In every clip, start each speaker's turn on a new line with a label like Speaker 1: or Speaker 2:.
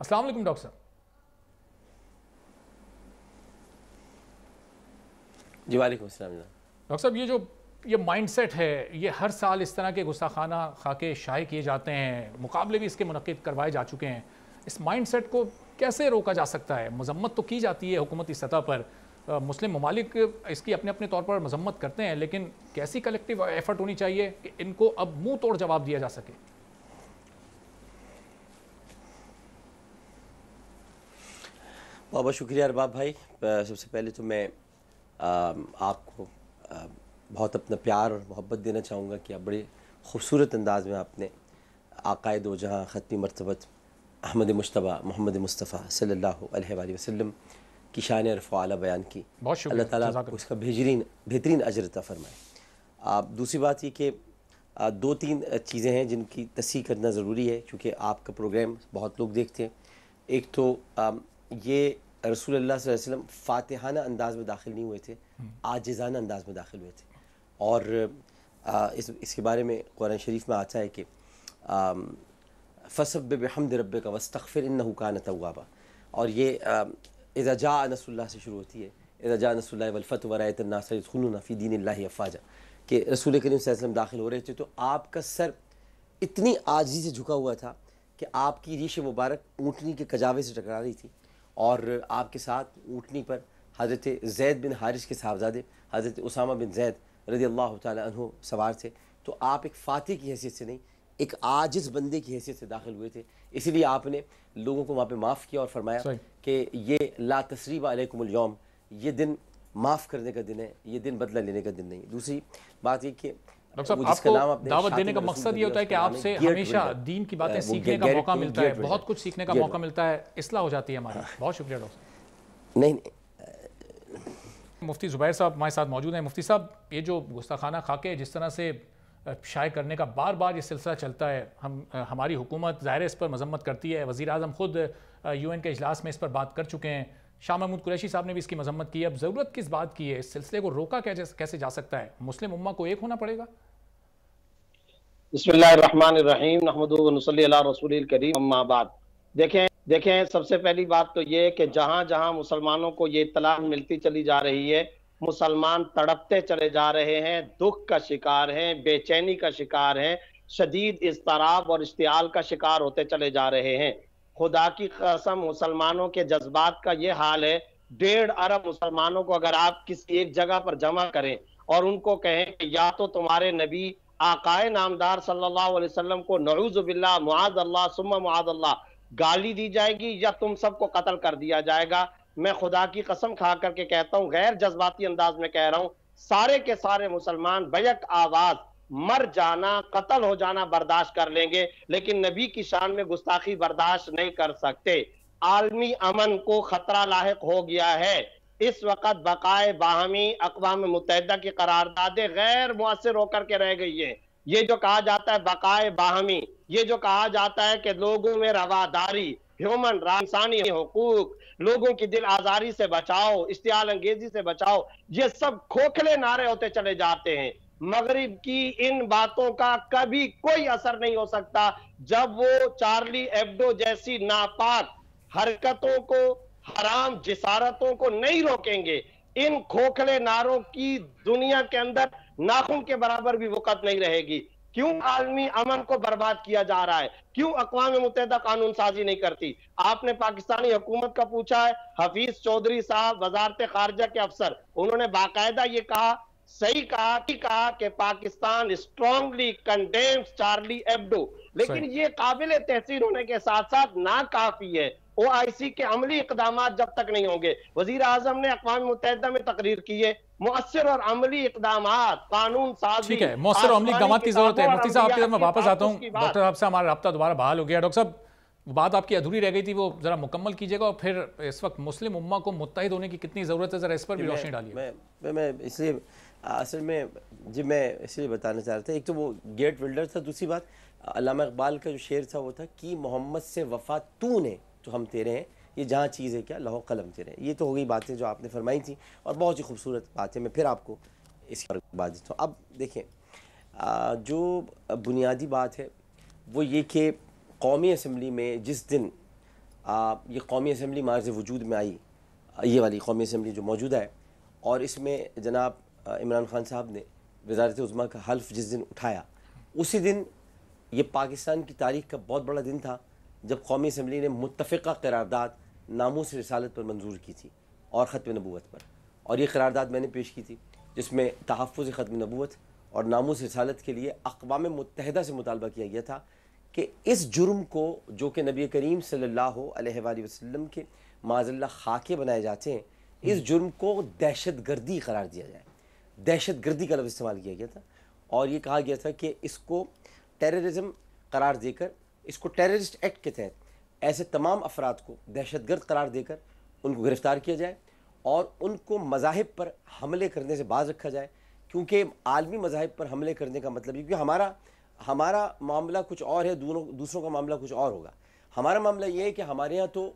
Speaker 1: السلام علیکم ڈاکٹر صاحب.
Speaker 2: جی وعلیکم السلام.
Speaker 1: ڈاکٹر صاحب یہ مائنڈ سیٹ ہے, یہ ہر سال اس طرح کے گستاخانہ خاکے شائع کیے جاتے ہیں, مقابلے بھی اس کے منعقد کروائے جا چکے ہیں. اس مائنڈ سیٹ کو کیسے روکا جا سکتا ہے؟ مذمت تو کی جاتی ہے حکومتی سطح پر, مسلم ممالک اس کی اپنے اپنے طور پر مذمت کرتے ہیں, لیکن کیسی کلیکٹیو ایفرٹ ہونی چاہیے کہ ان کو اب منہ توڑ جواب دیا جا سکے؟
Speaker 2: بہت بہت شکریہ ارباب بھائی. سب سے پہلے تو میں آپ کو بہت اپنا پیار اور محبت دینا چاہوں گا کہ آپ بڑے خوبصورت انداز میں آپ نے آقائے دو جہاں ختمی مرتبت احمد مجتبیٰ محمد مصطفیٰ صلی اللہ علیہ وآلہ وسلم کی شان رفع اعلیٰ بیان کی.
Speaker 1: بہت شکریہ.
Speaker 2: اللہ تعالیٰ آپ کو اس کا بہترین اجر عطا فرمائے. دوسری بات یہ کہ دو تین چیزیں ہیں جن کی تصحیح کرنا ضروری ہے چونکہ آپ کا پروگرام بہت لوگ دیکھتے ہیں. ایک تو یہ رسول اللہ صلی اللہ علیہ وسلم فاتحانہ انداز میں داخل نہیں ہوئے تھے, عاجزانہ انداز میں داخل ہوئے تھے. اور اس کے بارے میں قرآن شریف میں آتا ہے کہ فَسَبِّحْ بِحَمْدِ رَبِّكَ وَاسْتَغْفِرْ إِنَّهُ كَانَ تَوَّابًا. اور یہ اذا جاء نصر اللہ سے شروع ہوتی ہے, اذا جاء نصر اللہ والفتح ورأيت الناس يدخلون في دين الله افواجا, کہ رسول کریم صلی اللہ علیہ وسلم داخل ہو رہے تھے تو آپ کا سر اتنی عاجزی سے جھکا ہوا تھا کہ آپ کی ریش مبارک اونٹنی کے کجاوے سے ٹکرا رہی تھی, اور آپ کے ساتھ اونٹنی پر حضرت زید بن حارث کے صاحبزادے حضرت اسامہ بن زید رضی اللہ تعالی عنہ سوار تھے. تو آپ ایک فاتح کی حیثیت سے نہیں, ایک عاجز بندے کی حیثیت سے داخل ہوئے تھے. اسی لیے آپ نے لوگوں کو وہاں پہ معاف کیا اور فرمایا کہ یہ لا تثریب علیکم اليوم, یہ دن معاف کرنے کا دن ہے, یہ دن بدلہ لینے کا دن نہیں. دوسری بات یہ کہ
Speaker 1: ڈاکٹر صاحب آپ کو دعوت دینے کا مقصد یہ ہوتا ہے کہ آپ سے ہمیشہ دین کی باتیں سیکھنے کا موقع ملتا ہے, بہت کچھ سیکھنے کا موقع ملتا ہے, اصلاح ہو جاتی ہے ہماری. بہت شکریہ ڈاکٹر صاحب.
Speaker 2: نہیں
Speaker 1: مفتی زبیر صاحب ہمارے ساتھ موجود ہیں. مفتی صاحب, یہ جو گستاخانہ خاکے جس طرح سے شائع کرنے کا بار بار یہ سلسلہ چلتا ہے, ہماری حکومت ظاہر اس پر مذمت کرتی ہے, وزیر اعظم خود UN کے اجلاس میں اس پر بات کر چکے ہیں, شاہ محمود قریشی صاحب نے بھی اس کی مذمت کی. اب ضرورت کس بات کی ہے؟ اس سلسلے کو روکا کیسے جا سکتا ہے؟ مسلم امہ کو ایک ہونا پڑے گا.
Speaker 3: بسم اللہ الرحمن الرحیم نحمدہ و نصلی علی رسول الکریم اما بعد. دیکھیں سب سے پہلی بات تو یہ کہ جہاں جہاں مسلمانوں کو یہ اطلاع ملتی چلی جا رہی ہے, مسلمان تڑپتے چلے جا رہے ہیں, دکھ کا شکار ہیں, بے چینی کا شکار ہیں, شدید اضطراب اور اشتعال کا شکار ہوتے چلے جا رہے ہیں. خدا کی قسم مسلمانوں کے جذبات کا یہ حال ہے, 1.5 ارب مسلمانوں کو اگر آپ کسی ایک جگہ پر جمع کریں اور ان کو کہیں کہ یا تو تمہارے نبی آقائے نامدار صلی اللہ علیہ وسلم کو نعوذ باللہ معاذ اللہ ثم معاذ اللہ گالی دی جائے گی یا تم سب کو قتل کر دیا جائے گا, میں خدا کی قسم کھا کر کے کہتا ہوں, غیر جذباتی انداز میں کہہ رہا ہوں, سارے کے سارے مسلمان بیک آواز مر جانا, قتل ہو جانا برداشت کر لیں گے, لیکن نبی کی شان میں گستاخی برداشت نہیں کر سکتے. عالمی امن کو خطرہ لاحق ہو گیا ہے. اس وقت بقائے باہمی اقوام متحدہ کی قراردادیں غیر مؤثر ہو کر کے رہ گئی ہیں. یہ جو کہا جاتا ہے بقائے باہمی, یہ جو کہا جاتا ہے کہ لوگوں میں رواداری, ہیومن انسانی حقوق, لوگوں کی دل آزاری سے بچاؤ, اشتعال انگیزی سے بچاؤ, یہ سب کھوکھلے نعرے ہوتے چلے جاتے ہیں. مغرب کی ان باتوں کا کبھی کوئی اثر نہیں ہو سکتا جب وہ چارلی ایبڈو جیسی ناپاک حرکتوں کو, حرام جسارتوں کو نہیں روکیں گے. ان کھوکھلے نعروں کی دنیا کے اندر ناخن کے برابر بھی وقت نہیں رہے گی. کیوں عالمی امن کو برباد کیا جا رہا ہے؟ کیوں اقوام متحدہ قانون سازی نہیں کرتی؟ آپ نے پاکستانی حکومت کا پوچھا ہے, حفیظ چودھری صاحب وزارت خارجہ کے افسر, انہوں نے باقاعدہ یہ کہا, صحیح کہا کہ Pakistan strongly condemns Charlie Hebdo, لیکن یہ قابل تحسین ہونے کے ساتھ ساتھ ناکافی ہے. OIC کے عملی اقدامات جب تک نہیں ہوں گے, وزیر اعظم نے اقوام متحدہ میں تقریر کی ہے, مؤثر اور عملی اقدامات, قانون سازی.
Speaker 1: ٹھیک ہے, مؤثر اور عملی اقدامات کی ضرورت ہے. مفتی صاحب آپ کی طرف میں واپس آتا ہوں. ڈاکٹر صاحب سے ہمارا رابطہ دوبارہ بحال ہو گیا. ڈاکٹر صاحب بات آپ کی ادھوری رہ گئی تھی, وہ ذرا مکمل کیجئے گا, اور پھر اس وقت مسلم امہ کو متحد ہونے کی کتنی ضرورت ہے ذرا اس پر بھی روشنی ڈالیے.
Speaker 2: میں اس لیے اصل میں میں اس لیے بتانا چاہ رہا تھا, ایک تو وہ گیٹ ولڈر تھا, دوسری بات علامہ اقبال کا جو شعر تھا وہ تھا کہ محمد سے وفا تو نے تو ہم تیرے ہیں, یہ جہاں چیز ہے کیا لوح قلم تیرے ہیں. یہ تو ہو گئی باتیں جو آپ نے فرمائی تھیں, اور بہت ہی خوبصورت باتیں. میں پھر آپ کو اس پر بات دیتا ہوں. اب دیکھیں, جو بنیادی بات ہے وہ یہ کہ قومی اسمبلی میں جس دن یہ قومی اسمبلی مارز وجود میں آئی، یہ والی قومی اسمبلی جو موجودہ ہے، اور اس میں جناب عمران خان صاحب نے وزارت عظمیٰ کا حلف جس دن اٹھایا، اسی دن یہ پاکستان کی تاریخ کا بہت بڑا دن تھا جب قومی اسمبلی نے متفقہ قرارداد ناموس رسالت پر منظور کی تھی اور ختم نبوت پر. اور یہ قرارداد میں نے پیش کی تھی جس میں تحفظ ختم نبوت اور ناموس رسالت کے لیے اقوام متحدہ سے مطالبہ کیا گیا تھا کہ اس جرم کو جو کہ نبی کریم صلی اللہ علیہ وآلہ وسلم کے معاذ اللہ خاکے بنائے جاتے ہیں، اس جرم کو دہشت گردی قرار دیا جائے. دہشت گردی کا لفظ استعمال کیا گیا تھا اور یہ کہا گیا تھا کہ اس کو ٹیررزم قرار دے کر، اس کو ٹیررسٹ ایکٹ کے تحت ایسے تمام افراد کو دہشت گرد قرار دے کر ان کو گرفتار کیا جائے اور ان کو مذاہب پر حملے کرنے سے باز رکھا جائے. کیونکہ عالمی مذاہب پر حملے کرنے کا مطلب یہ کہ ہمارا معاملہ کچھ اور ہے، دوسروں کا معاملہ کچھ اور ہوگا. ہمارا معاملہ یہ ہے کہ ہمارے ہاں تو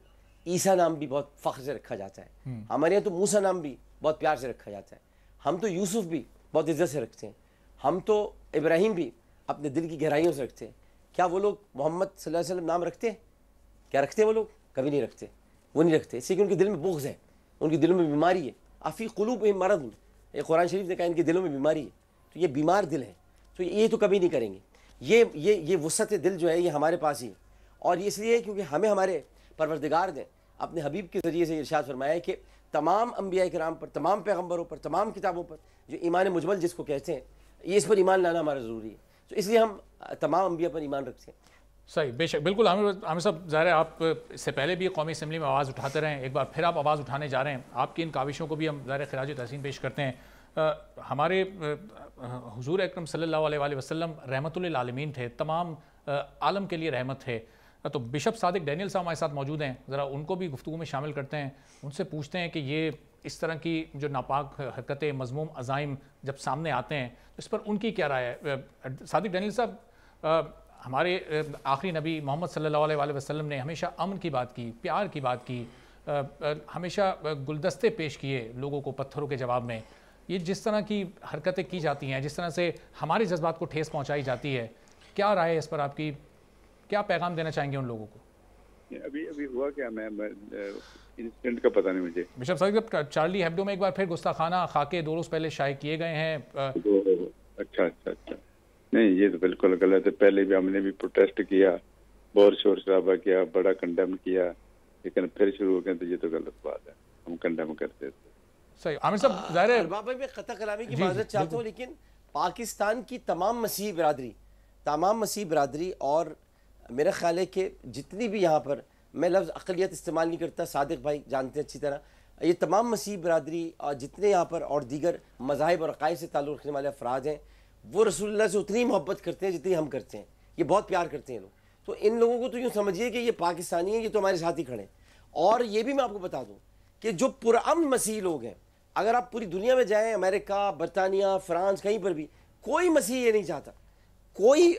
Speaker 2: عیسیٰ نام بھی بہت فخر سے رکھا جاتا ہے، ہمارے ہاں تو موسیٰ نام بھی بہت پیار سے رکھا جاتا ہے، ہم تو یوسف بھی بہت عزت سے رکھتے ہیں، ہم تو ابراہیم بھی اپنے دل کی گہرائیوں سے رکھتے ہیں. کیا وہ لوگ محمد صلی اللہ علیہ وسلم نام رکھتے ہیں؟ کیا رکھتے ہیں وہ لوگ؟ کبھی نہیں رکھتے. وہ نہیں رکھتے اس لیے کہ ان کے دل میں بغض ہے، ان کے دلوں میں بیماری ہے. افی قلوبہم مرض، یہ قرآن شریف نے کہا ان کے دلوں میں بیماری ہے، تو یہ بیمار دل ہے، تو یہ تو کبھی نہیں کریں گے. یہ وسعت دل جو ہے یہ ہمارے پاس ہی ہے، اور یہ اس لیے کیونکہ ہمیں ہمارے پروردگار نے اپنے حبیب کے ذریعے سے ارشاد فرمایا ہے کہ تمام انبیاء کرام پر، تمام پیغمبروں پر، تمام کتابوں پر جو ایمان مجمل جس کو کہتے ہیں، یہ اس پر ایمان لانا ہمارا ضروری ہے. تو اس لیے ہم تمام انبیاء پر ایمان رکھتے ہیں.
Speaker 1: صحیح، بے شک، بالکل. عامر صاحب، ظاہر ہے آپ اس سے پہلے بھی قومی اسمبلی میں آواز اٹھاتے رہے ہیں، ایک بار پھر آپ آواز اٹھانے جا رہے ہیں. آپ کی ان کاوشوں کو بھی ہم ظاہر خراج تحسین پیش کرتے ہیں. ہمارے حضور اکرم صلی اللہ علیہ وآلہ وسلم رحمت للعالمین تھے، تمام عالم کے لیے رحمت تھے. تو بشپ صادق ڈینیل صاحب ہمارے ساتھ موجود ہیں، ذرا ان کو بھی گفتگو میں شامل کرتے ہیں، ان سے پوچھتے ہیں کہ یہ اس طرح کی جو ناپاک حرکتیں، مذموم عزائم جب سامنے آتے ہیں اس پر ان کی کیا رائے ہے؟ صادق ڈینیل صاحب، ہمارے آخری نبی محمد صلی اللہ علیہ وآلہ وسلم نے ہمیشہ امن کی بات کی، پیار کی بات کی، ہمیشہ گلدستے پیش کیے لوگوں کو پتھروں کے جواب میں. یہ جس طرح کی حرکتیں کی جاتی ہیں، جس طرح سے ہمارے جذبات کو ٹھیس پہنچائی جاتی ہے، کیا رائے ہے اس پر آپ کی؟ کیا پیغام دینا چاہیں گے ان لوگوں کو؟
Speaker 4: ابھی ہوا کیا، میں انسیڈنٹ کا پتہ نہیں مجھے.
Speaker 1: بشپ صاحب، چارلی ہیبڈو میں ایک بار پھر گستاخانہ خاکے 2 روز پہلے شائع کیے گئے ہیں.
Speaker 4: اچھا نہیں، یہ تو بالکل غلط ہے. پہلے بھی ہم نے بھی پروٹیسٹ کیا، بہت شور شرابہ کیا، بڑا کنڈیم کیا، لیکن پھر شروع ہو گئے تو یہ تو غلط بات ہے، ہم کنڈیم کرتے تھے.
Speaker 1: صحیح. عامر صاحب، ظاہر ہے
Speaker 2: بابا میں قطع کلامی کی معذرت چاہتا ہوں، لیکن پاکستان کی تمام مسیحی برادری اور میرا خیال ہے کہ جتنی بھی یہاں پر، میں لفظ اقلیت استعمال نہیں کرتا، صادق بھائی جانتے ہیں اچھی طرح، یہ تمام مسیحی برادری اور جتنے یہاں پر اور دیگر مذاہب اور عقائد سے تعلق رکھنے والے افراد ہیں، وہ رسول اللہ سے اتنی محبت کرتے ہیں جتنی ہم کرتے ہیں. یہ بہت پیار کرتے ہیں لوگ. تو ان لوگوں کو تو یوں سمجھیے کہ یہ پاکستانی ہیں، یہ تو ہمارے ساتھ ہی کھڑے ہیں. اور یہ بھی میں آپ کو بتا دوں کہ جو پرامن مسیحی لوگ ہیں، اگر آپ پوری دنیا میں جائیں، امریکہ، برطانیہ، فرانس، کہیں پر بھی کوئی مسیحی یہ نہیں چاہتا، کوئی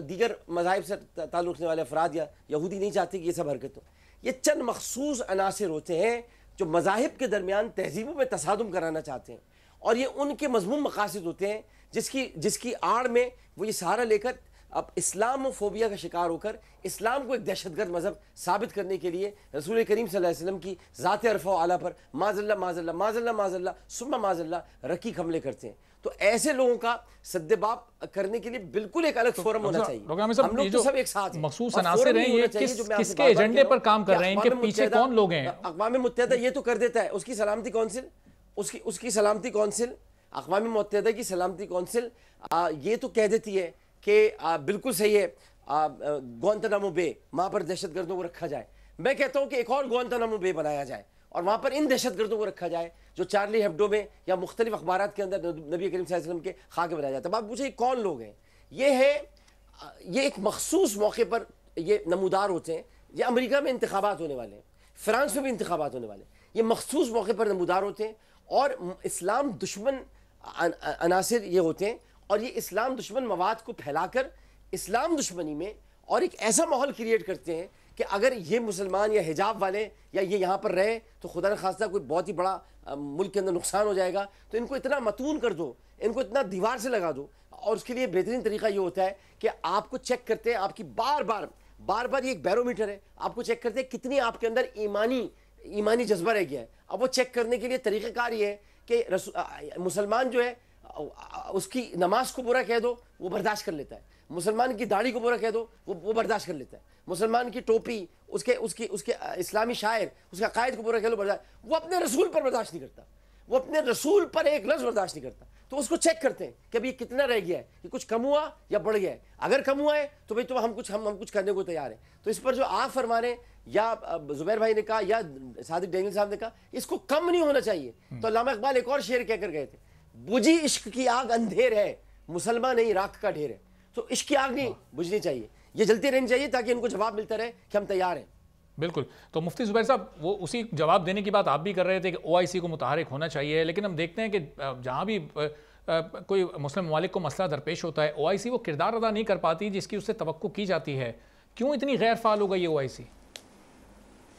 Speaker 2: دیگر مذاہب سے تعلق رکھنے والے افراد یا یہودی نہیں چاہتے کہ یہ سب حرکت ہو. یہ چند مخصوص عناصر ہوتے ہیں جو مذاہب کے درمیان تہذیبوں میں تصادم کرانا چاہتے ہیں، اور یہ ان کے مضمون مقاصد ہوتے ہیں جس کی آڑ میں وہ یہ سہارا لے کر اب اسلام و فوبیا کا شکار ہو کر اسلام کو ایک دہشت گرد مذہب ثابت کرنے کے لیے رسول کریم صلی اللہ علیہ وسلم کی ذات عرفہ و اعلیٰ پر معاذ اللہ معاذ اللہ معاذ اللہ معاذ اللہ ثم معاذ اللہ رقیق حملے کرتے ہیں. تو ایسے لوگوں کا سد باب کرنے کے لیے بالکل ایک الگ فورم ہونا چاہیے. ہم لوگ تو سب ایک ساتھ ہیں.
Speaker 1: مخصوص عناصر ہیں، یہ کس کے ایجنڈے پر کام کر رہے ہیں، کہ پیچھے کون لوگ ہیں؟
Speaker 2: اقوام متحدہ یہ تو کر دیتا ہے، اس کی سلامتی کونسل اقوام متحدہ کی سلامتی کونسل یہ تو کہہ دیتی ہے کہ بالکل صحیح ہے، گوانتانامو بے، وہاں پر دہشت گردوں کو رکھا جائے. میں کہتا ہوں کہ ایک اور گوانتانامو بے بنایا جائے اور وہاں پر ان دہشت گردوں کو رکھا جائے جو چارلی ہیبڈو میں یا مختلف اخبارات کے اندر نبی کریم صلی اللہ علیہ وسلم کے خاکے بنایا جاتا ہے. اب آپ پوچھیں کون لوگ ہیں؟ یہ ایک مخصوص موقع پر یہ نمودار ہوتے ہیں. یہ امریکہ میں انتخابات ہونے والے ہیں، فرانس میں بھی انتخابات ہونے والے ہیں. یہ مخصوص موقع پر نمودار ہوتے ہیں اور اسلام دشمن عناصر یہ ہوتے ہیں، اور یہ اسلام دشمن مواد کو پھیلا کر اسلام دشمنی میں اور ایک ایسا ماحول کریٹ کرتے ہیں کہ اگر یہ مسلمان یا حجاب والے یا یہ یہاں پر رہے تو خدا نخواستہ کوئی بہت ہی بڑا ملک کے اندر نقصان ہو جائے گا. تو ان کو اتنا متون کر دو، ان کو اتنا دیوار سے لگا دو. اور اس کے لیے بہترین طریقہ یہ ہوتا ہے کہ آپ کو چیک کرتے ہیں، آپ کی بار بار بار بار یہ ایک بیرومیٹر ہے، آپ کو چیک کرتے ہیں کتنی آپ کے اندر ایمانی جذبہ رہ گیا ہے. اب وہ چیک کرنے کے لیے طریقہ کار یہ ہے کہ مسلمان جو ہے اس کی نماز کو برا کہہ دو وہ برداشت کر لیتا ہے، مسلمان کی داڑھی کو برا کہہ دو وہ برداشت کر لیتا ہے، مسلمان کی ٹوپی، اس کے اسلامی شاعر، اس کا قائد کو برا کہہ لو برداشت. وہ اپنے رسول پر برداشت نہیں کرتا، وہ اپنے رسول پر ایک لفظ برداشت نہیں کرتا. تو اس کو چیک کرتے ہیں کہ اب یہ کتنا رہ گیا ہے، یہ کچھ کم ہوا یا بڑھ گیا ہے. اگر کم ہوا ہے تو بھئی تو ہم کچھ کرنے کو تیار ہیں. تو اس پر جو آپ فرما رہے ہیں یا زبیر بھائی نے کہا یا صادق ڈینیل صاحب نے کہا اس کو کم نہیں ہونا چاہیے. تو علامہ اقبال ایک اور شعر کہہ کر گئے تھے، بجھی عشق کی آگ اندھیر ہے، مسلمان نہیں راکھ کا ڈھیر ہے. تو عشق کی آگ نہیں بجھنی چاہیے، یہ جلتی رہنی چاہیے تاکہ ان کو جواب ملتا رہے کہ ہم تیار ہیں.
Speaker 1: بالکل. تو مفتی زبیر صاحب وہ اسی جواب دینے کی بات آپ بھی کر رہے تھے کہ OIC کو متحرک ہونا چاہیے، لیکن ہم دیکھتے ہیں کہ جہاں بھی کوئی مسلم ممالک کو مسئلہ درپیش ہوتا ہے OIC وہ کردار ادا نہیں کر پاتی جس کی اس سے توقع کی جاتی ہے. کیوں اتنی غیر فعال ہو گئی ہے OIC؟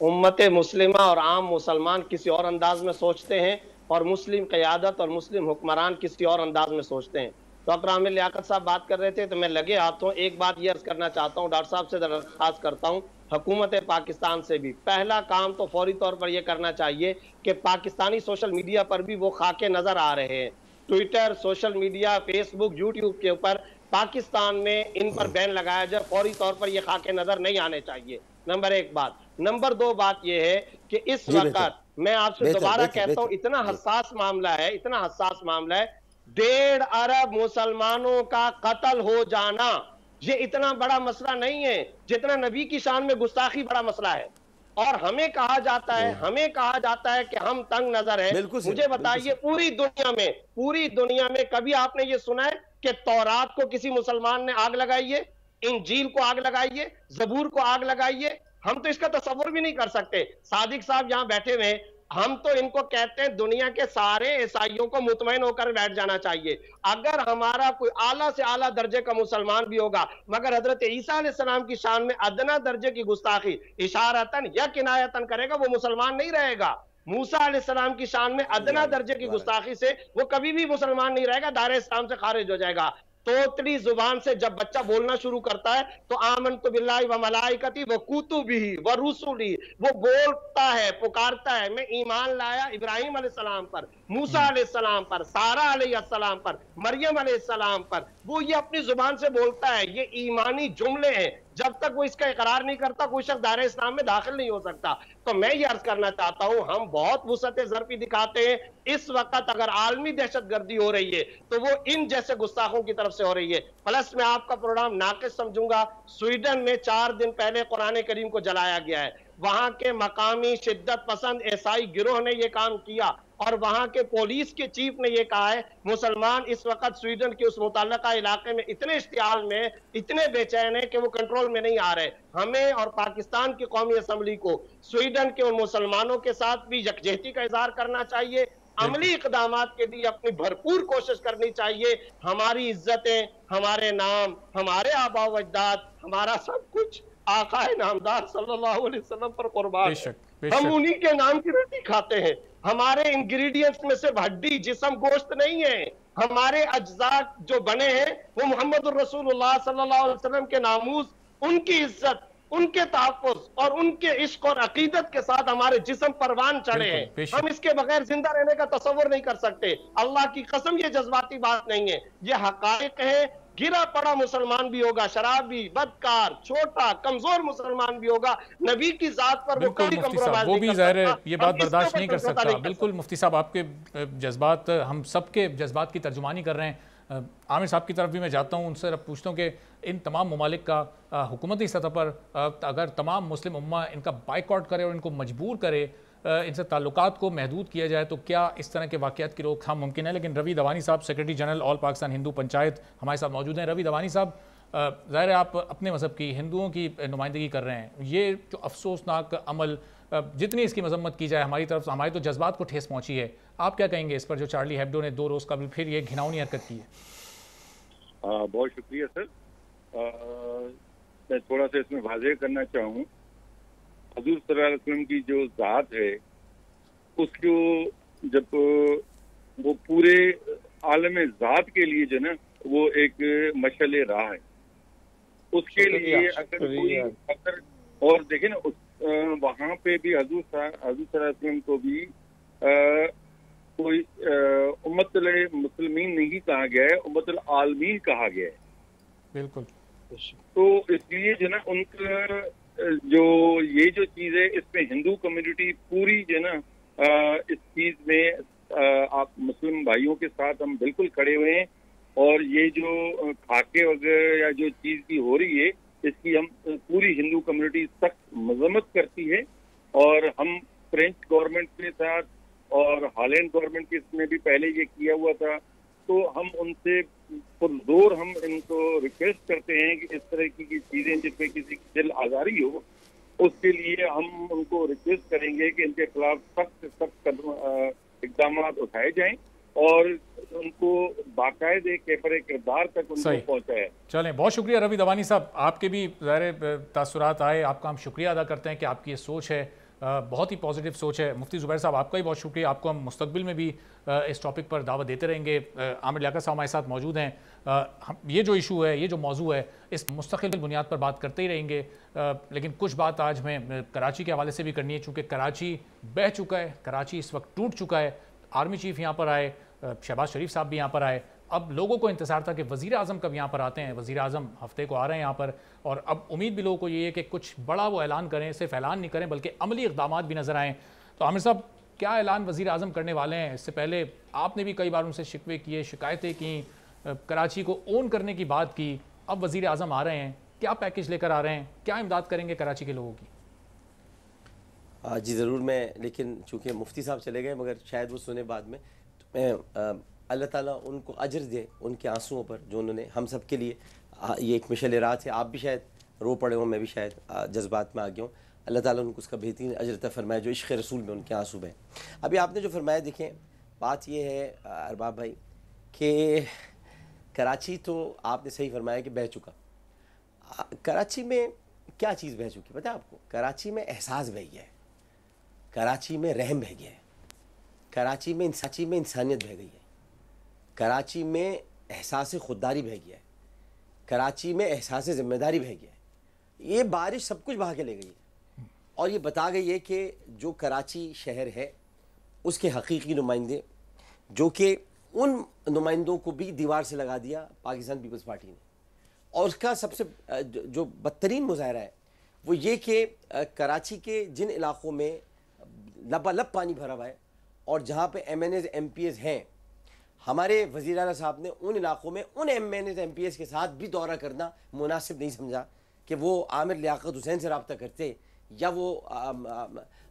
Speaker 3: امت مسلمہ اور عام مسلمان کسی اور انداز میں سوچتے ہیں اور مسلم قیادت اور مسلم حکمران کسی اور انداز میں سوچتے ہیں. ڈاکٹر عامر لیاقت صاحب بات کر رہے تھے تو میں لگے ہاتھوں ایک بات یہ عرض کرنا چاہتا ہوں، ڈاکٹر صاحب سے درخواست کرتا ہوں، حکومت پاکستان سے بھی پہلا کام تو فوری طور پر یہ کرنا چاہیے کہ پاکستانی سوشل میڈیا پر بھی وہ خاکے نظر آ رہے ہیں، ٹویٹر، سوشل میڈیا، فیس بک، یوٹیوب کے اوپر پاکستان میں ان پر بین لگایا جائے. فوری طور پر یہ خاکے نظر نہیں آنے چاہیے. نمبر ایک بات. نمبر دو بات یہ ہے کہ اس وقت میں آپ سے دوبارہ کہتا ہوں اتنا حساس معاملہ ہے، اتنا حساس معاملہ ہے. 1.5 ارب مسلمانوں کا قتل ہو جانا یہ اتنا بڑا مسئلہ نہیں ہے جتنا نبی کی شان میں گستاخی بڑا مسئلہ ہے. اور ہمیں کہا جاتا ہے کہ ہم تنگ نظر ہیں. مجھے بتائیے پوری دنیا میں کبھی آپ نے یہ سنا ہے کہ تورات کو کسی مسلمان نے آگ لگائیے، انجیل کو آگ لگائیے، زبور کو آگ لگائیے؟ ہم تو اس کا تصور بھی نہیں کر سکتے. صادق صاحب یہاں بیٹھے ہوئے، ہم تو ان کو کہتے ہیں دنیا کے سارے عیسائیوں کو مطمئن ہو کر بیٹھ جانا چاہیے. اگر ہمارا کوئی اعلیٰ سے اعلیٰ درجے کا مسلمان بھی ہوگا مگر حضرت عیسیٰ علیہ السلام کی شان میں ادنا درجے کی گستاخی اشارتاً یا کنایتاً کرے گا، وہ مسلمان نہیں رہے گا. موسیٰ علیہ السلام کی شان میں ادنا درجے کی گستاخی سے وہ کبھی بھی مسلمان نہیں رہے گا، دائرہ اسلام سے خارج ہو جائے گا. توتلی زبان سے جب بچہ بولنا شروع کرتا ہے تو آمنت باللہ و ملائکتی و کتبہ و رسلہ، وہ بولتا ہے، پکارتا ہے میں ایمان لایا ابراہیم علیہ السلام پر، موسیٰ علیہ السلام پر، سارہ علیہ السلام پر، مریم علیہ السلام پر. وہ یہ اپنی زبان سے بولتا ہے، یہ ایمانی جملے ہیں. جب تک وہ اس کا اقرار نہیں کرتا کوئی شخص دائرہ اسلام میں داخل نہیں ہو سکتا. تو میں یہ عرض کرنا چاہتا ہوں ہم بہت وسعت ظرفی دکھاتے ہیں. اس وقت اگر عالمی دہشت گردی ہو رہی ہے تو وہ ان جیسے گستاخوں کی طرف سے ہو رہی ہے. پلس میں آپ کا پروگرام ناقص سمجھوں گا، سویڈن میں 4 دن پہلے قرآن کریم کو جلایا گیا ہے. وہاں کے مقامی شدت پسند عیسائی گروہ نے یہ کام کیا اور وہاں کے پولیس کے چیف نے یہ کہا ہے مسلمان اس وقت سویڈن کے اس متعلقہ علاقے میں اتنے اشتعال میں اتنے بے چین ہیں کہ وہ کنٹرول میں نہیں آ رہے. ہمیں اور پاکستان کی قومی اسمبلی کو سویڈن کے ان مسلمانوں کے ساتھ بھی یکجہتی کا اظہار کرنا چاہیے، عملی اقدامات کے لیے اپنی بھرپور کوشش کرنی چاہیے. ہماری عزتیں، ہمارے نام، ہمارے آباء و اجداد، ہمارا سب کچھ آقا نامدار صلی اللہ علیہ وسلم پر قربان ہے. ہم انہی کے نام کی روٹی کھاتے ہیں. ہمارے انگریڈینٹس میں سے ہڈی، جسم، گوشت نہیں ہے. ہمارے اجزاء جو بنے ہیں وہ محمد الرسول اللہ صلی اللہ علیہ وسلم کے ناموز، ان کی عزت، ان کے تحفظ اور ان کے عشق اور عقیدت کے ساتھ ہمارے جسم پروان چڑھے ہیں. ہم اس کے بغیر زندہ رہنے کا تصور نہیں کر سکتے. اللہ کی قسم یہ جذباتی بات نہیں ہے، یہ حقائق ہے. گرا پڑا مسلمان بھی ہوگا، شرابی، بدکار، چھوٹا، کمزور مسلمان بھی ہوگا، نبی کی ذات پر وہ کبھی کمپرومائز نہیں کر سکتا.
Speaker 1: وہ بھی ظاہر ہے یہ بات برداشت نہیں کر سکتا. بالکل مفتی صاحب آپ کے جذبات، ہم سب کے جذبات کی ترجمانی کر رہے ہیں. عامر صاحب کی طرف بھی میں جاتا ہوں، ان سے پوچھتا ہوں کہ ان تمام ممالک کا حکومتی سطح پر اگر تمام مسلم امہ ان کا بائیکاٹ کرے اور ان کو مجبور کرے، ان سے تعلقات کو محدود کیا جائے تو کیا اس طرح کے واقعات کی روک تھام ممکن ہے؟ لیکن روی دھوانی صاحب سیکرٹری جنرل آل پاکستان ہندو پنچایت ہمارے ساتھ موجود ہیں. روی دھوانی صاحب، ظاہر ہے آپ اپنے مذہب کی، ہندوؤں کی نمائندگی کر رہے ہیں. یہ جو افسوسناک عمل، جتنی اس کی مذمت کی جائے ہماری طرف سے، ہمارے تو جذبات کو ٹھیس پہنچی ہے. آپ کیا کہیں گے اس پر جو چارلی ہیبڈو نے 2 روز قبل پھر یہ گھناؤنی حرکت کی ہے؟
Speaker 4: بہت شکریہ سر. میں تھوڑا سا اس میں واضح کرنا چاہوں، حضور صلی اللہ علیہ وسلم کی جو ذات ہے اس کو جب وہ پورے عالم ذات کے لیے جو نا وہ ایک مشعل راہ ہے، اس کے لیے اگر کوئی اور دیکھیں نا وہاں پہ بھی حضور صلی اللہ علیہ وسلم کو بھی کوئی امت المسلمین نہیں کہا گیا ہے، امت العالمین کہا گیا ہے.
Speaker 1: بالکل.
Speaker 4: تو اس لیے جو نا ان کا جو یہ جو چیز ہے اس میں ہندو کمیونٹی پوری جو نا اس چیز میں آپ مسلم بھائیوں کے ساتھ ہم بالکل کھڑے ہوئے ہیں. اور یہ جو کھاکے وغیرہ یا جو چیز کی ہو رہی ہے اس کی ہم پوری ہندو کمیونٹی سخت مذمت کرتی ہے. اور ہم فرینچ گورنمنٹ کے ساتھ اور ہالینڈ گورنمنٹ کے میں بھی پہلے یہ کیا ہوا تھا، تو ہم ان سے پرزور ہم ان کو ریکویسٹ کرتے ہیں کہ اس طرح کی چیزیں جس میں کسی کی دل آزاری ہو، اس کے لیے ہم ان کو ریکویسٹ کریں گے کہ ان کے خلاف سخت سے سخت اقدامات اٹھائے جائیں اور ان کو باقاعدہ کیفر کردار تک ان کو پہنچائے.
Speaker 1: چلیں، بہت شکریہ روی دوانی صاحب، آپ کے بھی ظاہر تاثرات آئے، آپ کا ہم شکریہ ادا کرتے ہیں کہ آپ کی یہ سوچ ہے، بہت ہی پازیٹیو سوچ ہے. مفتی زبیر صاحب آپ کا بھی بہت شکریہ، آپ کو ہم مستقبل میں بھی اس ٹاپک پر دعوت دیتے رہیں گے. عامر لیاقت صاحب ہمارے ساتھ موجود ہیں. یہ جو ایشو ہے، یہ جو موضوع ہے، اس مستقل بنیاد پر بات کرتے ہی رہیں گے، لیکن کچھ بات آج ہمیں کراچی کے حوالے سے بھی کرنی ہے، چونکہ کراچی بہہ چکا ہے، کراچی اس وقت ٹوٹ چکا ہے. آرمی چیف یہاں پر آئے، شہباز شریف صاحب بھی یہاں پر آئے. اب لوگوں کو انتظار تھا کہ وزیر اعظم کب یہاں پر آتے ہیں. وزیر اعظم ہفتے کو آ رہے ہیں یہاں پر، اور اب امید بھی لوگوں کو یہ ہے کہ کچھ بڑا وہ اعلان کریں، صرف اعلان نہیں کریں بلکہ عملی اقدامات بھی نظر آئیں. تو عامر صاحب کیا اعلان وزیر اعظم کرنے والے ہیں؟ اس سے پہلے آپ نے بھی کئی بار ان سے شکوے کیے، شکایتیں کیں، کراچی کو اون کرنے کی بات کی. اب وزیر اعظم آ رہے ہیں، کیا پیکیج لے کر آ رہے ہیں؟ کیا امداد کریں گے کراچی کے لوگوں کی؟
Speaker 2: جی ضرور. میں لیکن چونکہ مفتی صاحب چلے گئے، مگر شاید وہ سنے بعد میں، میں اللہ تعالیٰ ان کو اجر دے ان کے آنسوؤں پر جو انہوں نے ہم سب کے لیے یہ ایک مشعل رات ہے. آپ بھی شاید رو پڑے ہوں، میں بھی شاید جذبات میں آ گیا ہوں. اللہ تعالیٰ ان کو اس کا بہترین اجر عطا فرمائے جو عشق رسول میں ان کے آنسو بہیں. ابھی آپ نے جو فرمایا، دیکھیں بات یہ ہے ارباب بھائی کہ کراچی تو آپ نے صحیح فرمایا کہ بہہ چکا. کراچی میں کیا چیز بہہ چکی پتہ ہے آپ کو؟ کراچی میں احساس بہہ گیا ہے، کراچی میں رحم بہہ گیا ہے، کراچی میں انسانیت بہہ گئی ہے، کراچی میں احساس خودداری بہہ گیا ہے، کراچی میں احساس ذمہ داری بہہ گیا ہے. یہ بارش سب کچھ بہا کے لے گئی ہے اور یہ بتا گئی ہے کہ جو کراچی شہر ہے اس کے حقیقی نمائندے، جو کہ ان نمائندوں کو بھی دیوار سے لگا دیا پاکستان پیپلز پارٹی نے. اور اس کا سب سے جو بدترین مظاہرہ ہے وہ یہ کہ کراچی کے جن علاقوں میں لبالب پانی بھرا ہوا ہے اور جہاں پہ M N As M P As ہیں، ہمارے وزیر اعلیٰ صاحب نے ان علاقوں میں ان M N As M P As کے ساتھ بھی دورہ کرنا مناسب نہیں سمجھا کہ وہ عامر لیاقت حسین سے رابطہ کرتے، یا وہ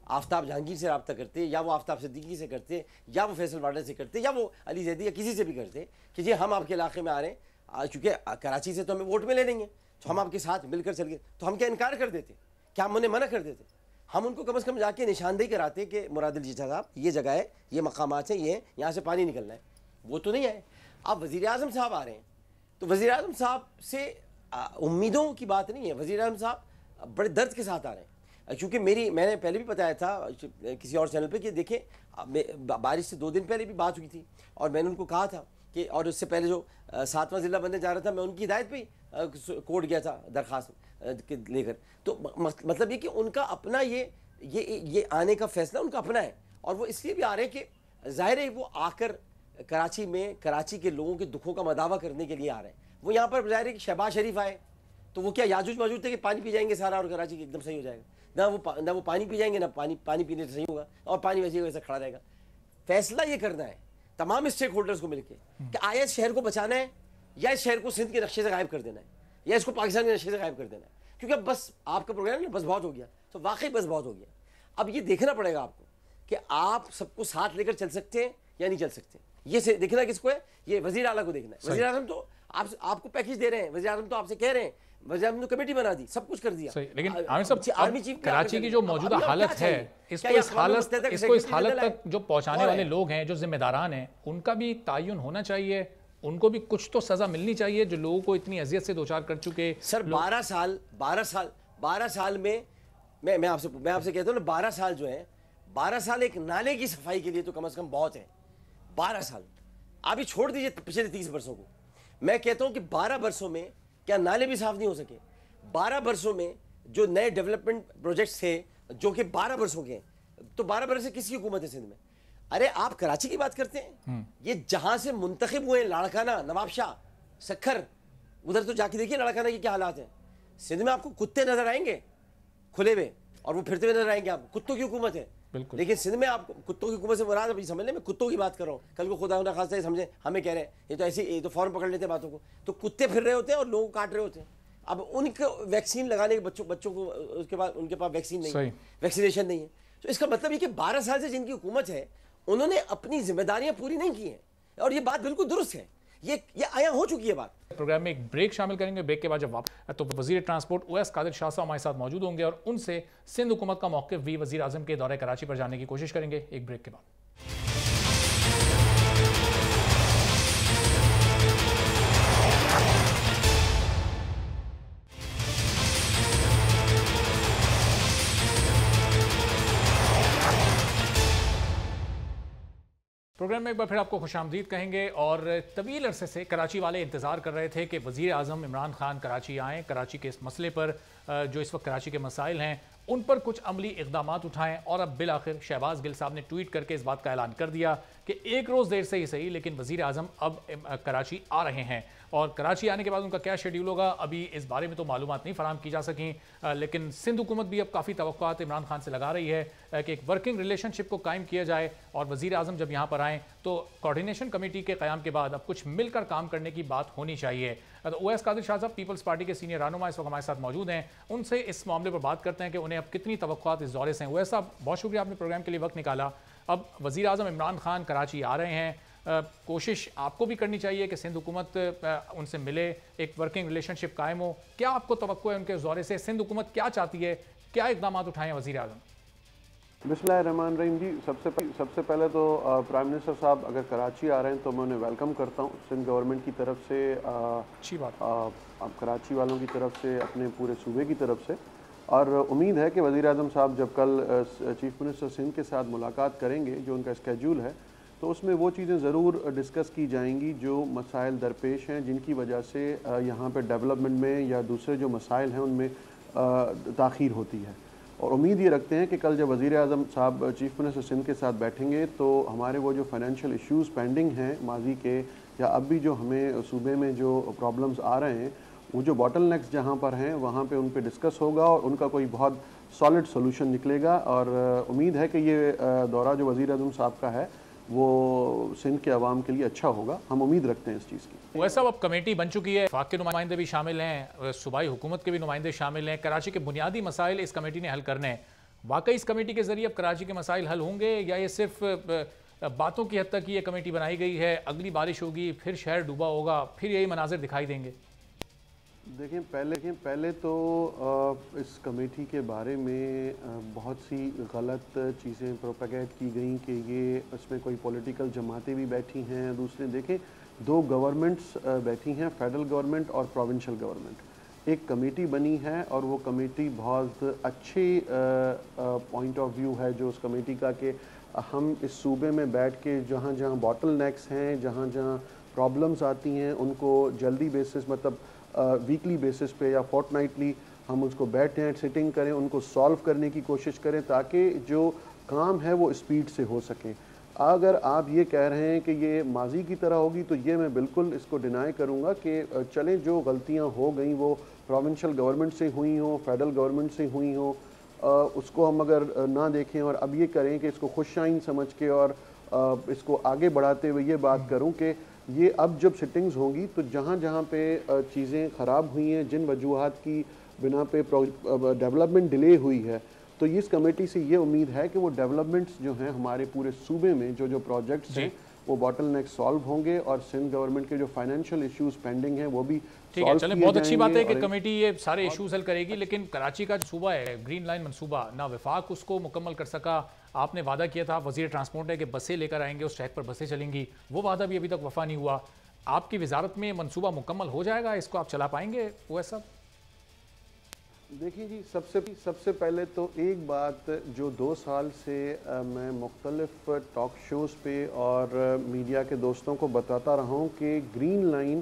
Speaker 2: آفتاب جہانگیر سے رابطہ کرتے، یا وہ آفتاب صدیقی سے کرتے، یا وہ فیصل واڈر سے کرتے، یا وہ علی زیدی یا کسی سے بھی کرتے کہ جی ہم آپ کے علاقے میں آ رہے ہیں، چونکہ کراچی سے تو ہمیں ووٹ میں لے لیں گے تو ہم آپ کے ساتھ مل کر چل گئے. تو ہم کیا انکار کر دیتے؟ کیا ہم انہیں منع کر دیتے؟ ہم ان کو کم از کم جا کے نشاندہی کراتے کہ مراد علی صاحب یہ جگہ ہے، یہ مقامات ہیں، یہ ہیں، یہاں سے پانی نکلنا ہے. وہ تو نہیں آئے. اب وزیر اعظم صاحب آ رہے ہیں تو وزیر اعظم صاحب سے امیدوں کی بات نہیں ہے. وزیر اعظم صاحب بڑے درد کے ساتھ آ رہے ہیں، کیونکہ میں نے پہلے بھی بتایا تھا کسی اور چینل پہ کہ دیکھیں بارش سے 2 دن پہلے بھی بات ہوئی تھی اور میں نے ان کو کہا تھا کہ، اور اس سے پہلے جو 7واں ضلع بننے جا رہا تھا میں ان کی ہدایت پہ کوٹ گیا تھا درخواست لے کر. تو مطلب یہ کہ ان کا اپنا یہ آنے کا فیصلہ ان کا اپنا ہے، اور وہ اس لیے بھی آ رہے ہیں کہ ظاہر ہے وہ آ کر کراچی میں کراچی کے لوگوں کے دکھوں کا مداوع کرنے کے لیے آ رہے ہیں. وہ یہاں پر ظاہر ہے کہ شہباز شریف آئے تو وہ کیا یاجوج ماجوج تھے کہ پانی پی جائیں گے سارا اور کراچی ایک دم صحیح ہو جائے گا؟ نہ وہ پانی پی جائیں گے، نہ پانی پینے سے صحیح ہوگا، اور پانی ویسے ویسے کھڑا رہے گا. فیصلہ یہ کرنا ہے تمام اسٹیک ہولڈرز کو مل کے کہ آیا اس شہر کو بچانا ہے یا اس شہر کو سندھ کے نقشے سے غائب کر دینا ہے یا اس کو پاکستان کے نقشے سے غائب کر دینا ہے. کیونکہ اب بس آپ کا پروگرام ہے بس بہت ہو گیا، تو واقعی بس بہت ہو گیا. اب یہ دیکھنا پڑے گا آپ کو کہ آپ سب کو ساتھ لے کر چل سکتے ہیں یا نہیں چل سکتے. یہ دیکھنا کس کو ہے؟ یہ وزیر اعلیٰ کو دیکھنا ہے. وزیر اعظم تو آپ کو پیکیج دے رہے ہیں، وزیر اعظم تو آپ سے کہہ رہے ہیں، وزیر اعظم نے کمیٹی بنا دی، سب کچھ کر دیا.
Speaker 1: لیکن عامر صاحب کراچی کی جو موجودہ حالت ہے اس کو اس حالت تک جو پہنچانے والے لوگ ہیں، جو ذمہ داران ہیں، ان کا بھی تعین ہونا چاہیے، ان کو بھی کچھ تو سزا ملنی چاہیے جو لوگوں کو اتنی اذیت سے دوچار کر چکے.
Speaker 2: سر 12 سال میں آپ سے کہتا ہوں نا، 12 سال جو ہیں، 12 سال ایک نالے کی صفائی کے لیے تو کم از کم بہت ہے. 12 سال ابھی چھوڑ دیجئے پچھلے 30 برسوں کو. میں کہتا ہوں کہ 12 برسوں میں کیا نالے بھی صاف نہیں ہو سکے؟ 12 برسوں میں جو نئے ڈیولپمنٹ پروجیکٹس تھے جو کہ 12 برسوں کے ہیں، تو 12 برس سے کس کی حکومت ہے سندھ میں؟ ارے آپ کراچی کی بات کرتے ہیں، یہ جہاں سے منتخب ہوئے لاڑکانہ، نواب شاہ، سکھر، ادھر تو جا کے دیکھیے لاڑکانہ کی کیا حالات ہیں. سندھ میں آپ کو کتے نظر آئیں گے کھلے ہوئے اور وہ پھرتے ہوئے نظر آئیں گے، آپ کتوں کی حکومت ہے. لیکن سندھ میں آپ کتوں کی حکومت سے مراد ابھی سمجھ لیں، میں کتوں کی بات کر رہا ہوں، کل کو خدا نہ خاصہ سمجھیں ہمیں کہہ رہے ہیں یہ تو ایسی، یہ تو فوراً پکڑ لیتے ہیں باتوں کو، تو کتے پھر رہے ہوتے ہیں اور لوگوں کو کاٹ رہے ہوتے ہیں. اب ان کو ویکسین لگانے کے بچوں کو اس کے بعد ان کے پاس ویکسین نہیں ہے، ویکسینیشن نہیں ہے. تو اس کا مطلب یہ کہ 12 سال سے جن کی حکومت ہے انہوں نے اپنی ذمہ داریاں پوری نہیں کی ہیں، اور یہ بات بالکل درست ہے، یہ آیا ہو چکی ہے بات.
Speaker 1: پروگرام میں ایک بریک شامل کریں گے، بریک کے بعد جب واپس تو وزیر ٹرانسپورٹ اویس قادر شاہ صاحب ہمارے ساتھ موجود ہوں گے اور ان سے سندھ حکومت کا موقف بھی وزیر اعظم کے دورہ کراچی پر جاننے کی کوشش کریں گے ایک بریک کے بعد. پروگرام میں ایک بار پھر آپ کو خوش آمدید کہیں گے، اور طویل عرصے سے کراچی والے انتظار کر رہے تھے کہ وزیر اعظم عمران خان کراچی آئیں، کراچی کے اس مسئلے پر جو اس وقت کراچی کے مسائل ہیں ان پر کچھ عملی اقدامات اٹھائیں. اور اب بالآخر شہباز گل صاحب نے ٹویٹ کر کے اس بات کا اعلان کر دیا کہ ایک روز دیر سے ہی صحیح لیکن وزیر اعظم اب کراچی آ رہے ہیں. اور کراچی آنے کے بعد ان کا کیا شیڈیول ہوگا ابھی اس بارے میں تو معلومات نہیں فراہم کی جا سکیں، لیکن سندھ حکومت بھی اب کافی توقعات عمران خان سے لگا رہی ہے کہ ایک ورکنگ ریلیشن شپ کو قائم کیا جائے، اور وزیر اعظم جب یہاں پر آئیں تو کوارڈینیشن کمیٹی کے قیام کے بعد اب کچھ مل کر کام کرنے کی بات ہونی چاہیے. اویس قادر شاہ صاحب پیپلز پارٹی کے سینئر رہنما اس وقت ہمارے ساتھ موجود ہیں، ان سے اس معاملے پر بات کرتے ہیں کہ انہیں اب کتنی توقعات اس دورے سے ہیں. اویس صاحب بہت شکریہ آپ نے پروگرام کے لیے وقت نکالا. اب وزیر اعظم عمران خان کراچی آ رہے ہیں، کوشش آپ کو بھی کرنی چاہیے کہ سندھ حکومت ان سے ملے، ایک ورکنگ ریلیشن شپ قائم ہو. کیا آپ کو توقع ہے ان کے اس دورے سے؟ سندھ حکومت کیا چاہتی ہے؟ کیا اقدامات اٹھائیں وزیر اعظم؟
Speaker 5: بسم اللہ الرحمن الرحیم. جی سب سے پہلے تو پرائم منسٹر صاحب اگر کراچی آ رہے ہیں تو میں انہیں ویلکم کرتا ہوں سندھ گورنمنٹ کی طرف سے،
Speaker 1: اچھی بات،
Speaker 5: کراچی والوں کی طرف سے، اپنے پورے صوبے کی طرف سے. اور امید ہے کہ وزیر اعظم صاحب جب کل چیف منسٹر سندھ کے ساتھ ملاقات کریں گے، جو ان کا اسکیجول ہے، تو اس میں وہ چیزیں ضرور ڈسکس کی جائیں گی جو مسائل درپیش ہیں، جن کی وجہ سے یہاں پہ ڈیولپمنٹ میں یا دوسرے جو مسائل ہیں ان میں تاخیر ہوتی ہے. اور امید یہ رکھتے ہیں کہ کل جب وزیر اعظم صاحب چیف منسٹر سندھ کے ساتھ بیٹھیں گے تو ہمارے وہ جو فائنینشیل ایشوز پینڈنگ ہیں ماضی کے یا اب بھی جو ہمیں صوبے میں جو پرابلمز آ رہے ہیں، وہ جو باٹل نیکس جہاں پر ہیں وہاں پہ ان پہ ڈسکس ہوگا اور ان کا کوئی بہت سالڈ سولوشن نکلے گا. اور امید ہے کہ یہ دورہ جو وزیر اعظم صاحب کا ہے وہ سندھ کے عوام کے لیے اچھا ہوگا. ہم امید رکھتے ہیں اس چیز کی.
Speaker 1: ویسا اب کمیٹی بن چکی ہے، وفاق کے نمائندے بھی شامل ہیں، صوبائی حکومت کے بھی نمائندے شامل ہیں، کراچی کے بنیادی مسائل اس کمیٹی نے حل کرنے ہیں. واقعی اس کمیٹی کے ذریعے اب کراچی کے مسائل حل ہوں گے یا یہ صرف باتوں کی حد تک یہ کمیٹی بنائی گئی ہے، اگلی بارش ہوگی پھر شہر ڈوبا ہوگا پھر یہی مناظر دکھائی دیں گے؟
Speaker 5: دیکھیں پہلے تو اس کمیٹی کے بارے میں بہت سی غلط چیزیں پروپیگیٹ کی گئیں کہ یہ اس میں کوئی پولیٹیکل جماعتیں بھی بیٹھی ہیں. دوسرے دیکھیں 2 گورنمنٹس بیٹھی ہیں، فیڈرل گورنمنٹ اور پروونشل گورنمنٹ. ایک کمیٹی بنی ہے اور وہ کمیٹی بہت اچھے پوائنٹ آف ویو ہے جو اس کمیٹی کا کہ ہم اس صوبے میں بیٹھ کے جہاں جہاں باٹل نیکس ہیں، جہاں جہاں پرابلمز آتی ہیں، ان کو جلدی بیسس مطلب ویکلی بیسس پہ یا فورٹ نائٹلی ہم اس کو بیٹھیں، سٹنگ کریں، ان کو سالو کرنے کی کوشش کریں تاکہ جو کام ہے وہ اسپیڈ سے ہو سکے. اگر آپ یہ کہہ رہے ہیں کہ یہ ماضی کی طرح ہوگی تو یہ میں بالکل اس کو ڈینائی کروں گا کہ چلیں جو غلطیاں ہو گئیں وہ پروونشل گورنمنٹ سے ہوئی ہوں، فیڈرل گورنمنٹ سے ہوئی ہوں، اس کو ہم اگر نہ دیکھیں اور اب یہ کریں کہ اس کو خوش آئند سمجھ کے اور اس کو آگے بڑھاتے ہوئے یہ بات کروں کہ یہ اب جب سٹنگز ہوں گی تو جہاں جہاں پہ چیزیں خراب ہوئی ہیں، جن وجوہات کی بنا پہ ڈیولپمنٹ ڈیلے ہوئی ہے، تو اس کمیٹی سے یہ امید ہے کہ وہ ڈیولپمنٹس جو ہیں ہمارے پورے صوبے میں جو پروجیکٹس ہیں وہ باٹل نیک سالو ہوں گے اور سندھ گورنمنٹ کے جو فائنینشیل ایشوز پینڈنگ ہیں وہ بھی
Speaker 1: ٹھیک ہے. چلیں بہت اچھی بات ہے کہ کمیٹی یہ سارے ایشوز حل کرے گی، لیکن کراچی کا جو صوبہ ہے گرین لائن منصوبہ نہ وفاق اس کو مکمل کر سکا. آپ نے وعدہ کیا تھا، وزیر ٹرانسپورٹ ہے کہ بسیں لے کر آئیں گے، اس ٹریک پر بسیں چلیں گی، وہ وعدہ بھی ابھی تک وفا نہیں ہوا. آپ کی وزارت میں منصوبہ مکمل ہو جائے گا؟ اس کو آپ چلا پائیں گے اویس صاحب؟
Speaker 5: دیکھیے جی، سب سے پہلے تو ایک بات جو 2 سال سے میں مختلف ٹاک شوز پہ اور میڈیا کے دوستوں کو بتاتا رہا ہوں کہ گرین لائن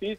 Speaker 6: 30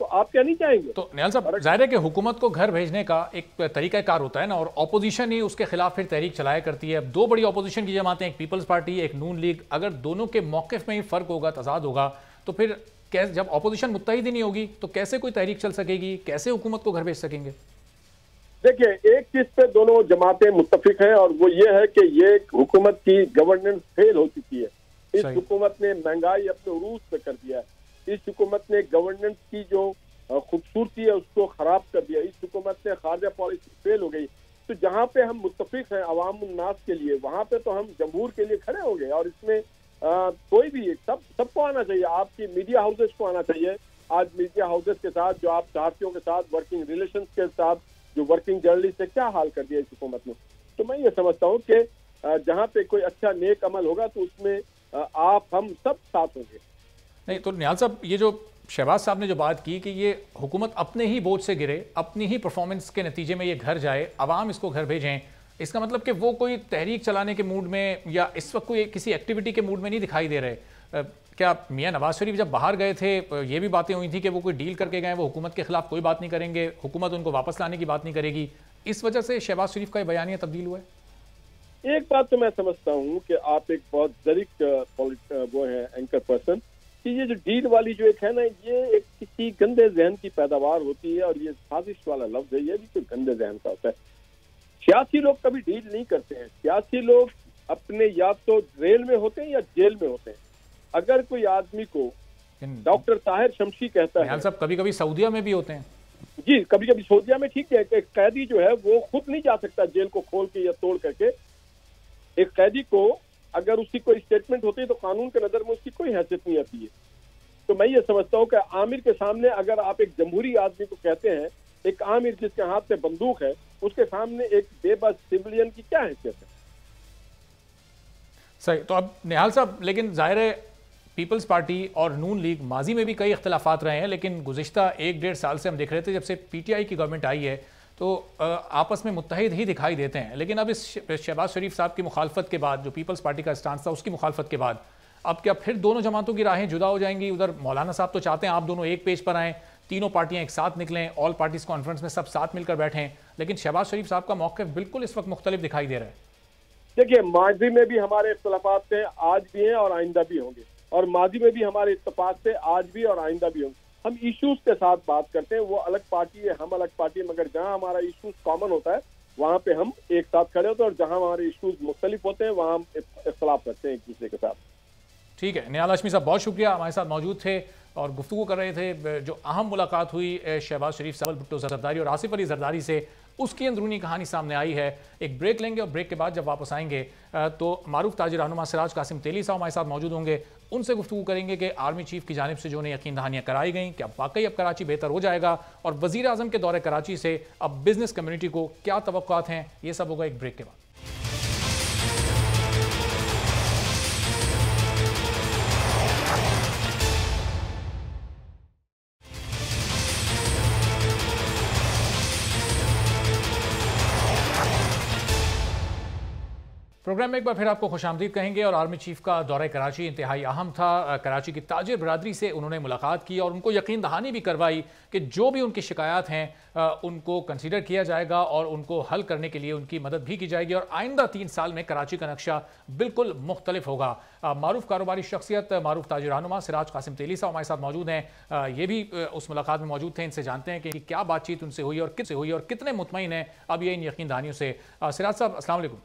Speaker 6: تو آپ کیا نہیں چاہیں گے؟
Speaker 1: تو نیال صاحب ظاہر ہے کہ حکومت کو گھر بھیجنے کا ایک طریقہ کار ہوتا ہے نا، اور اپوزیشن ہی اس کے خلاف پھر تحریک چلایا کرتی ہے. دو بڑی اپوزیشن کی جماعتیں، ایک پیپلز پارٹی ایک نون لیگ، اگر دونوں کے موقف میں ہی فرق ہوگا، تضاد ہوگا، تو پھر جب اپوزیشن متحد ہی نہیں ہوگی تو کیسے کوئی تحریک چل سکے گی؟ کیسے حکومت کو گھر بھیج سکیں گے؟
Speaker 6: دیکھیں ایک چیز پہ دونوں جماعتیں متفق ہیں، اور وہ یہ ہے کہ یہ حکومت کی گورننس فیل ہو چکی ہے. اس حکومت نے مہنگائی اپنے عروج پہ کر دیا ہے. اس حکومت نے گورننس کی جو خوبصورتی ہے اس کو خراب کر دیا. اس حکومت نے خارجہ پالیسی فیل ہو گئی. تو جہاں پہ ہم متفق ہیں عوام الناس کے لیے، وہاں پہ تو ہم جمہور کے لیے کھڑے ہوں گے. اور اس میں کوئی بھی سب کو آنا چاہیے. آپ کی میڈیا ہاؤسز کو آنا چاہیے. آج میڈیا ہاؤسز کے ساتھ جو آپ صحافیوں کے ساتھ ورکنگ ریلیشنز کے ساتھ جو ورکنگ جرنلسٹ سے کیا حال کر دیا اس حکومت نے. تو میں یہ سمجھتا ہوں کہ جہاں پہ کوئی اچھا نیک عمل ہوگا تو اس میں آپ ہم سب ساتھ ہوں گے.
Speaker 1: نہیں تو نیال صاحب، یہ جو شہباز صاحب نے جو بات کی کہ یہ حکومت اپنے ہی بوجھ سے گرے، اپنی ہی پرفارمنس کے نتیجے میں یہ گھر جائے، عوام اس کو گھر بھیجیں، اس کا مطلب کہ وہ کوئی تحریک چلانے کے موڈ میں یا اس وقت کوئی کسی ایکٹیویٹی کے موڈ میں نہیں دکھائی دے رہے. کیا میاں نواز شریف جب باہر گئے تھے یہ بھی باتیں ہوئی تھیں کہ وہ کوئی ڈیل کر کے گئے، وہ حکومت کے خلاف کوئی بات نہیں کریں گے، حکومت ان کو واپس لانے کی بات نہیں کرے گی، اس وجہ سے شہباز شریف کا یہ بیانیہ تبدیل ہوا ہے؟
Speaker 6: ایک بات تو میں سمجھتا ہوں کہ آپ ایک بہت ذریع وہ ہے اینکر پرسن، کہ یہ جو ڈیل والی جو ایک ہے نا، یہ ایک کسی گندے ذہن کی پیداوار ہوتی ہے، اور یہ سازش والا لفظ ہے، یہ بھی کوئی گندے ذہن کا ہوتا ہے. سیاسی لوگ کبھی ڈیل نہیں کرتے ہیں. سیاسی لوگ اپنے یا تو ریل میں ہوتے ہیں یا جیل میں ہوتے ہیں. اگر کوئی آدمی کو ڈاکٹر طاہر شمشی کہتا ہے،
Speaker 1: صاحب کبھی کبھی سعودیہ میں بھی ہوتے ہیں.
Speaker 6: جی کبھی کبھی سعودیہ میں، ٹھیک ہے، ایک قیدی جو ہے وہ خود نہیں جا سکتا جیل کو کھول کے یا توڑ کر کے. ایک قیدی کو اگر اس کی کوئی اسٹیٹمنٹ ہوتی ہے تو قانون کے نظر میں اس کی کوئی حیثیت نہیں آتی ہے. تو میں یہ سمجھتا ہوں کہ عامر کے سامنے اگر آپ ایک جمہوری آدمی کو کہتے ہیں، ایک عامر جس کے ہاتھ سے بندوق ہے، اس کے سامنے ایک بے بس سویلین کی کیا حیثیت ہے؟
Speaker 1: صحیح. تو اب نہال صاحب، لیکن ظاہر ہے پیپلز پارٹی اور نون لیگ ماضی میں بھی کئی اختلافات رہے ہیں، لیکن گزشتہ 1-1.5 سال سے ہم دیکھ رہے تھے جب سے پی ٹی آئی کی گورنمنٹ آئی ہے تو آپس میں متحد ہی دکھائی دیتے ہیں. لیکن اب اس شہباز شریف صاحب کی مخالفت کے بعد، جو پیپلز پارٹی کا اسٹانس تھا اس کی مخالفت کے بعد، اب کیا پھر دونوں جماعتوں کی راہیں جدا ہو جائیں گی؟ ادھر مولانا صاحب تو چاہتے ہیں آپ دونوں ایک پیج پر آئیں، تینوں پارٹیاں ایک ساتھ نکلیں، آل پارٹیز کانفرنس میں سب ساتھ مل کر بیٹھیں، لیکن شہباز شریف صاحب کا موقف بالکل اس وقت مختلف دکھائی دے رہا ہے.
Speaker 6: دیکھیے ماضی میں بھی ہمارے اختلافات تھے، آج بھی ہیں اور آئندہ بھی ہوں گے. اور ماضی میں بھی ہمارے اتفاق تھے، آج بھی اور آئندہ بھی ہوں گے. ہم ایشوز کے ساتھ بات کرتے ہیں، وہ الگ پارٹی ہے، ہم الگ پارٹی ہے، مگر جہاں ہمارا ایشوز کامن ہوتا ہے وہاں پہ ہم ایک ساتھ کھڑے ہوتے ہیں، اور جہاں ہمارے ایشوز مختلف ہوتے ہیں وہاں ہم اختلاف کرتے ہیں ایک دوسرے کے ساتھ.
Speaker 1: ٹھیک ہے نیال ہاشمی صاحب، بہت شکریہ، ہمارے ساتھ موجود تھے اور گفتگو کر رہے تھے. جو اہم ملاقات ہوئی شہباز شریف صاحب، بھٹو زرداری اور آصف علی زرداری سے، اس کی اندرونی کہانی سامنے آئی ہے. ایک بریک لیں گے اور بریک کے بعد جب واپس آئیں گے تو معروف تاجر رہنما سراج قاسم تیلی صاحب ہمارے ساتھ موجود ہوں گے. ان سے گفتگو کریں گے کہ آرمی چیف کی جانب سے جو انہیں یقین دہانیاں کرائی گئیں، کیا واقعی اب کراچی بہتر ہو جائے گا، اور وزیر اعظم کے دورے کراچی سے اب بزنس کمیونٹی کو کیا توقعات ہیں. یہ سب ہوگا ایک بریک کے بعد. پروگرام میں ایک بار پھر آپ کو خوش آمدید کہیں گے. اور آرمی چیف کا دورہ کراچی انتہائی اہم تھا. کراچی کی تاجر برادری سے انہوں نے ملاقات کی اور ان کو یقین دہانی بھی کروائی کہ جو بھی ان کی شکایات ہیں ان کو کنسیڈر کیا جائے گا اور ان کو حل کرنے کے لیے ان کی مدد بھی کی جائے گی، اور آئندہ 3 سال میں کراچی کا نقشہ بالکل مختلف ہوگا. معروف کاروباری شخصیت، معروف تاجر رہنما سراج قاسم تیلی صاحب ہمارے ساتھ موجود ہیں. یہ بھی اس ملاقات میں موجود تھے. ان سے جانتے ہیں کہ کیا بات چیت ان سے ہوئی اور کتنے مطمئن ہیں اب یہ ان یقین دہانیوں سے. سراج صاحب السلام علیکم.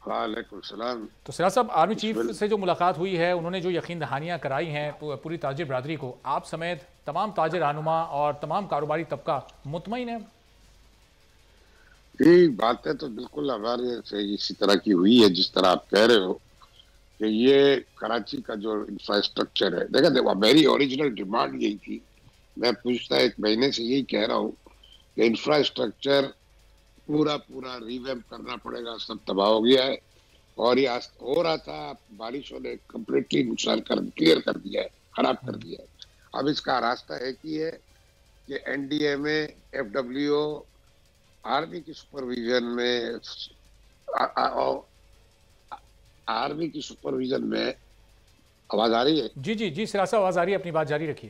Speaker 7: وعلیکم السلام.
Speaker 1: تو سراج صاحب، آرمی چیف سے جو ملاقات ہوئی ہے، انہوں نے جو یقین دہانیاں کرائی ہیں پوری تاجر برادری کو، آپ سمیت تمام تاجر رہنما اور تمام کاروباری طبقہ مطمئن ہے؟
Speaker 7: یہ باتیں تو بالکل ہمارے سے اسی طرح کی ہوئی ہے جس طرح آپ کہہ رہے ہو کہ یہ کراچی کا جو انفراسٹرکچر ہے، دیکھیں میری اوریجنل ڈیمانڈ یہی تھی. میں پوچھتا 1 مہینے سے یہی کہہ رہا ہوں کہ انفراسٹرکچر پورا ریویمپ کرنا پڑے گا. سب تباہ ہو گیا ہے اور یہ ہو رہا تھا، بارشوں نے کمپلیٹلی نقصان کلیئر کر دیا ہے، خراب کر دیا ہے. اب اس کا راستہ ایک ہی ہے کہ این ڈی اے میں FWO آرمی کی سپرویژن میں آواز آ رہی ہے؟
Speaker 1: جی سراج صاحب آواز آ رہی ہے، اپنی بات جاری رکھیے.